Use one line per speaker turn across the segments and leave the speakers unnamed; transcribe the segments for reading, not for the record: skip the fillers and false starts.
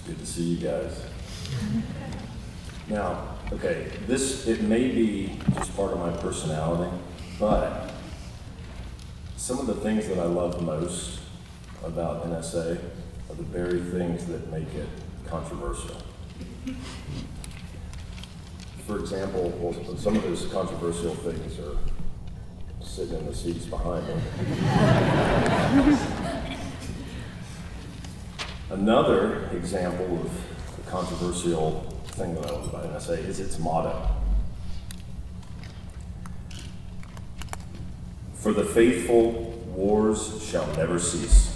Good to see you guys. Now, okay, it may be just part of my personality, but some of the things that I love most about NSA are the very things that make it controversial. For example, well, some of those controversial things are sitting in the seats behind me. Another example of the controversial thing that I love about NSA is its motto. For the faithful, wars shall never cease.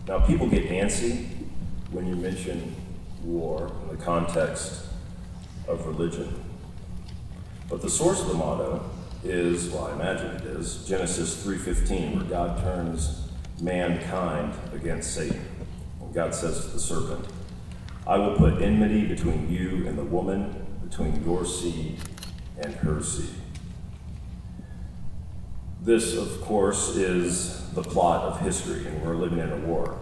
Now, people get antsy when you mention war in the context of religion. But the source of the motto is, well, I imagine it is, Genesis 3:15, where God turns mankind against Satan. And God says to the serpent, I will put enmity between you and the woman, between your seed and her seed. This, of course, is the plot of history, and we're living in a war.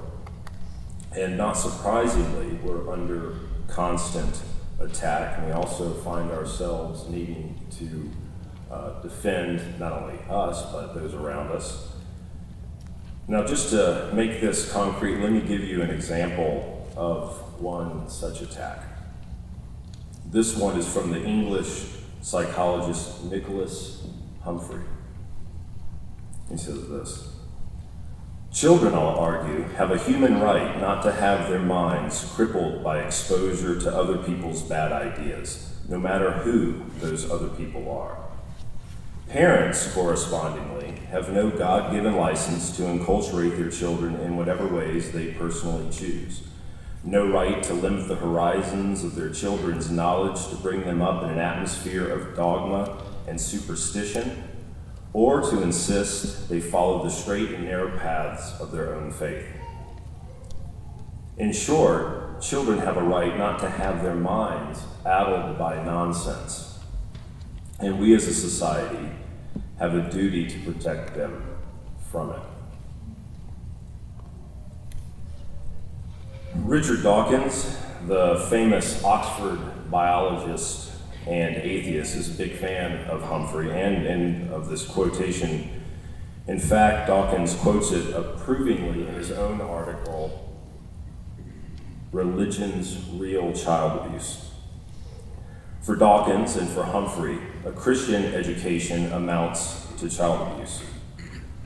And not surprisingly, we're under constant attack, and we also find ourselves needing to defend not only us, but those around us. Now, just to make this concrete, let me give you an example of one such attack. This one is from the English psychologist Nicholas Humphrey. He says this: children, I'll argue, have a human right not to have their minds crippled by exposure to other people's bad ideas, no matter who those other people are. Parents, correspondingly, have no God-given license to enculturate their children in whatever ways they personally choose. No right to limit the horizons of their children's knowledge to bring them up in an atmosphere of dogma and superstition, or to insist they follow the straight and narrow paths of their own faith. In short, children have a right not to have their minds addled by nonsense, and we as a society have a duty to protect them from it. Richard Dawkins, the famous Oxford biologist and atheist, is a big fan of Humphrey and of this quotation. In fact, Dawkins quotes it approvingly in his own article, Religion's Real Child Abuse. For Dawkins and for Humphrey, a Christian education amounts to child abuse.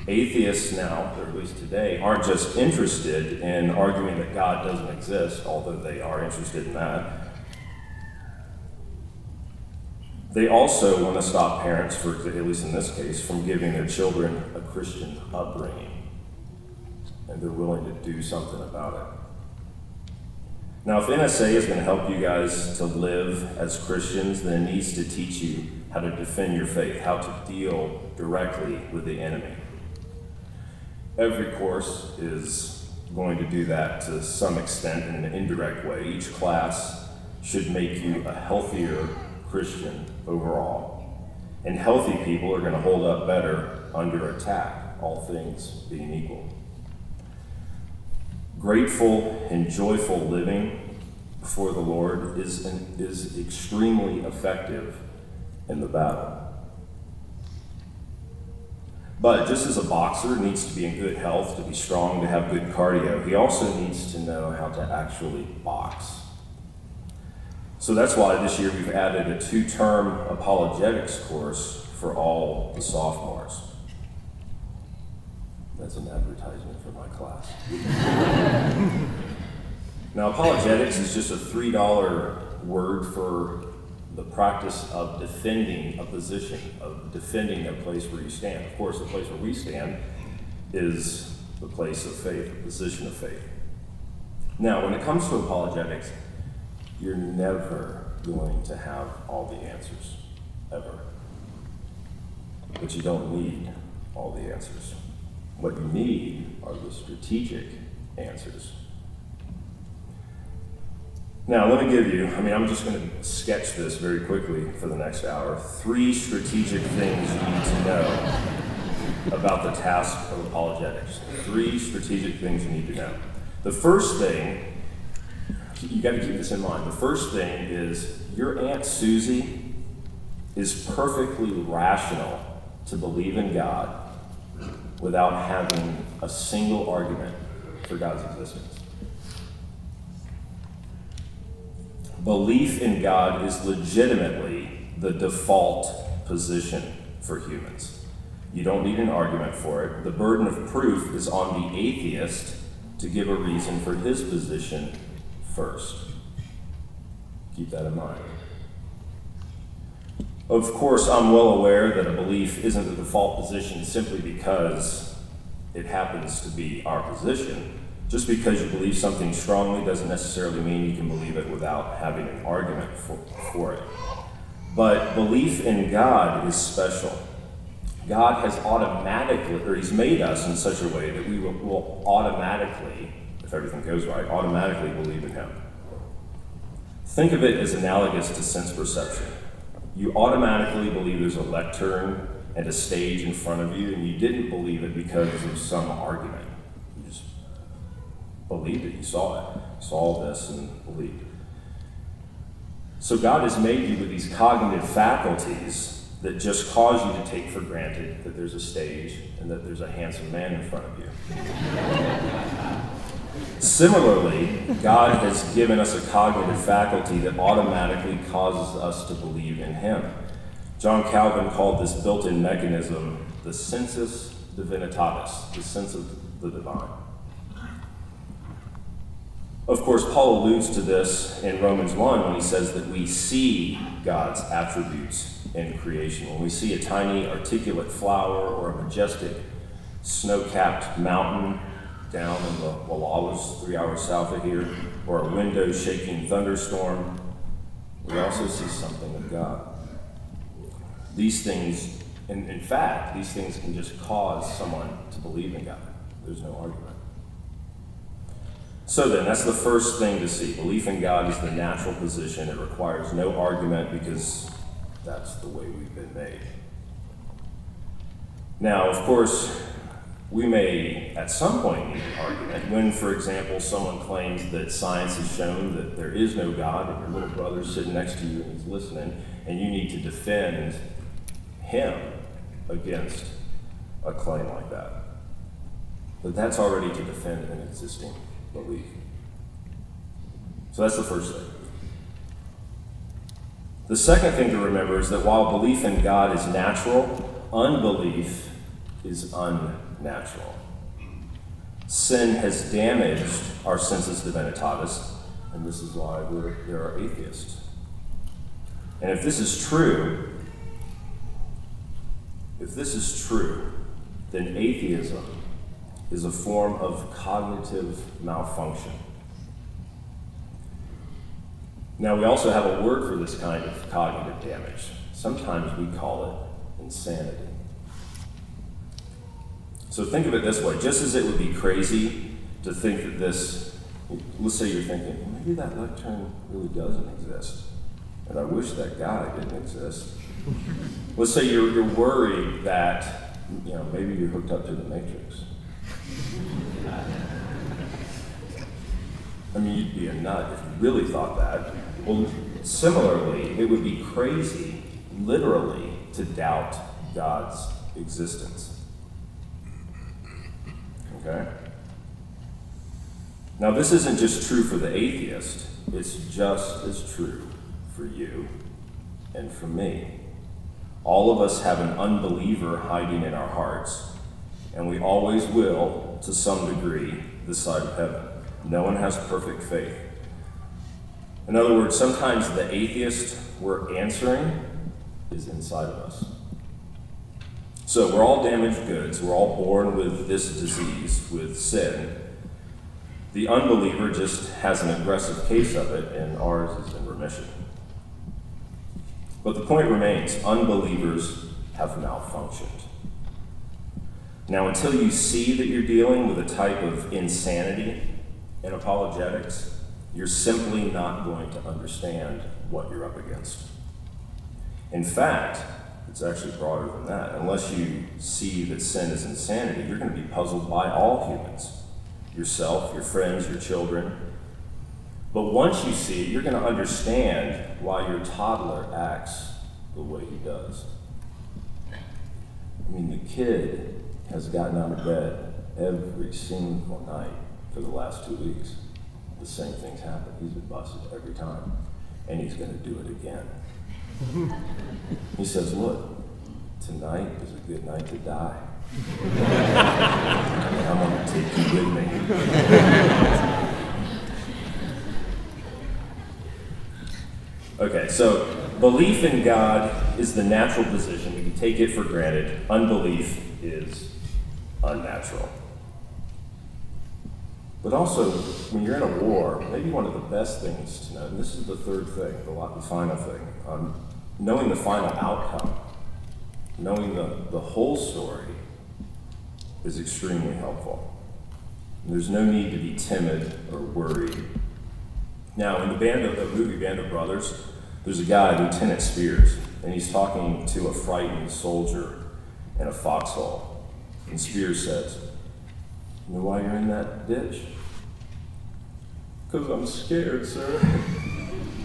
Atheists now, or at least today, aren't just interested in arguing that God doesn't exist, although they are interested in that. They also want to stop parents, for at least in this case, from giving their children a Christian upbringing. And they're willing to do something about it. Now, if NSA is going to help you guys to live as Christians, then it needs to teach you how to defend your faith, how to deal directly with the enemy. Every course is going to do that to some extent in an indirect way. Each class should make you a healthier Christian overall. And healthy people are going to hold up better under attack, all things being equal. Grateful and joyful living before the Lord is extremely effective in the battle. But just as a boxer needs to be in good health, to be strong, to have good cardio, he also needs to know how to actually box. So that's why this year we've added a 2-term apologetics course for all the sophomores. That's an advertisement for my class. Now, apologetics is just a $3 word for the practice of defending a position, of defending a place where you stand. Of course, the place where we stand is the place of faith, the position of faith. Now, when it comes to apologetics, you're never going to have all the answers, ever. But you don't need all the answers. What you need are the strategic answers. Now, let me give you, I'm just going to sketch this very quickly for the next hour. 3 strategic things you need to know about the task of apologetics. 3 strategic things you need to know. The first thing you got to keep this in mind. The first thing is your Aunt Susie is perfectly rational to believe in God without having a single argument for God's existence. Belief in God is legitimately the default position for humans. You don't need an argument for it. The burden of proof is on the atheist to give a reason for his position first. Keep that in mind. Of course, I'm well aware that a belief isn't the default position simply because it happens to be our position. Just because you believe something strongly doesn't necessarily mean you can believe it without having an argument for it. But belief in God is special. God has automatically, or he's made us in such a way that we will automatically, if everything goes right, automatically believe in him. Think of it as analogous to sense perception. You automatically believe there's a lectern and a stage in front of you, and you didn't believe it because of some argument. You just believed it, you saw it, saw this and believed. So God has made you with these cognitive faculties that just cause you to take for granted that there's a stage and that there's a handsome man in front of you. Similarly, God has given us a cognitive faculty that automatically causes us to believe in him. John Calvin called this built-in mechanism the sensus divinitatis, the sense of the divine. Of course, Paul alludes to this in Romans 1 when he says that we see God's attributes in creation. When we see a tiny articulate flower or a majestic snow-capped mountain down in the Wallowas 3 hours south of here, or a window-shaking thunderstorm, we also see something of God. These things, in fact, these things can just cause someone to believe in God. There's no argument. So then, that's the first thing to see. Belief in God is the natural position. It requires no argument because that's the way we've been made. Now, of course, we may at some point need an argument when, for example, someone claims that science has shown that there is no God and your little brother's sitting next to you and he's listening, and you need to defend him against a claim like that. But that's already to defend an existing belief. So that's the first thing. The second thing to remember is that while belief in God is natural, unbelief is unnatural. Sin has damaged our sensus divinitatis, and this is why there are atheists. And if this is true, then atheism is a form of cognitive malfunction. Now, we also have a word for this kind of cognitive damage. Sometimes we call it insanity. So think of it this way. Just as it would be crazy to think that this, let's say you're thinking, well, maybe that lectern really doesn't exist, and I wish that guy didn't exist. Let's say you're worried that, maybe you're hooked up to the Matrix. I mean, you'd be a nut if you really thought that. Well, similarly, it would be crazy, literally, to doubt God's existence. Okay? Now, this isn't just true for the atheist. It's just as true for you and for me. All of us have an unbeliever hiding in our hearts, and we always will, to some degree, this side of heaven. No one has perfect faith. In other words, sometimes the atheist we're answering is inside of us. So we're all damaged goods. We're all born with this disease, with sin. The unbeliever just has an aggressive case of it, and ours is in remission. But the point remains, unbelievers have malfunctioned. Now, until you see that you're dealing with a type of insanity in apologetics, you're simply not going to understand what you're up against. In fact, it's actually broader than that. Unless you see that sin is insanity, you're going to be puzzled by all humans. Yourself, your friends, your children. But once you see it, you're going to understand why your toddler acts the way he does. I mean, the kid has gotten out of bed every single night for the last 2 weeks. The same thing's happened. He's been busted every time, and he's going to do it again. He says, look, tonight is a good night to die. I'm going to take you with me. Okay, so belief in God is the natural position. We can take it for granted. Unbelief is unnatural. But also, when you're in a war, maybe one of the best things to know, and this is the third thing, the final thing, knowing the final outcome, knowing the whole story is extremely helpful. There's no need to be timid or worried. Now, in the movie Band of Brothers, there's a guy, Lieutenant Spears, and he's talking to a frightened soldier in a foxhole. And Spears says, "You know why you're in that ditch?" "Because I'm scared, sir."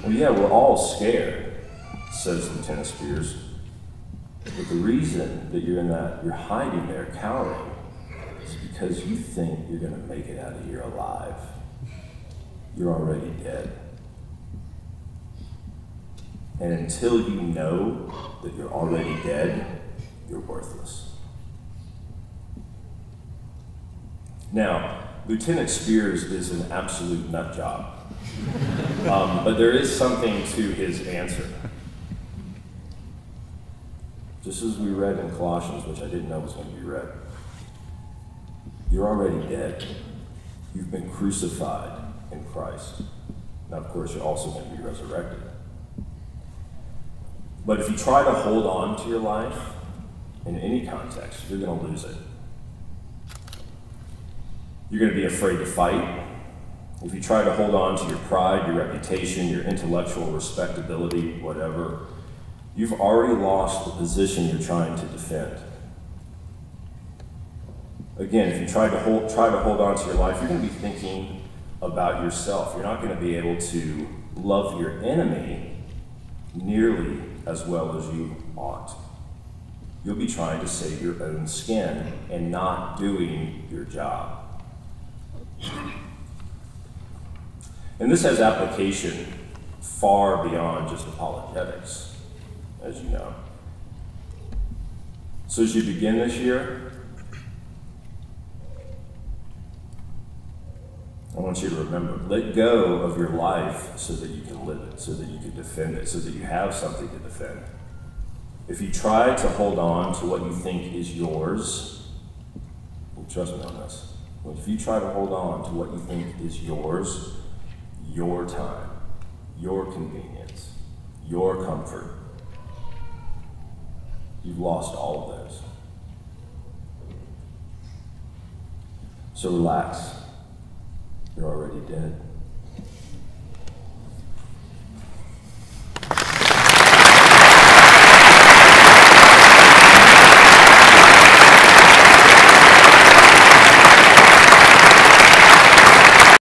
"Well, yeah, we're all scared," says Lieutenant Spears. "But the reason that you're hiding there, cowering, is because you think you're going to make it out of here alive. You're already dead. And until you know that you're already dead, you're worthless." Now, Lieutenant Spears is an absolute nut job. But there is something to his answer. Just as we read in Colossians, which I didn't know was going to be read. You're already dead. You've been crucified in Christ. Now, of course, you're also going to be resurrected. But if you try to hold on to your life in any context, you're going to lose it. You're going to be afraid to fight. If you try to hold on to your pride, your reputation, your intellectual respectability, whatever, you've already lost the position you're trying to defend. Again, if you try to hold on to your life, you're going to be thinking about yourself. You're not going to be able to love your enemy nearly as well as you ought. You'll be trying to save your own skin and not doing your job. And this has application far beyond just apologetics, as you know. So as you begin this year, I want you to remember, let go of your life so that you can live it, so that you can defend it, so that you have something to defend. If you try to hold on to what you think is yours, well, trust me on this, if you try to hold on to what you think is yours, your time, your convenience, your comfort, you've lost all of those. So relax. You're already dead.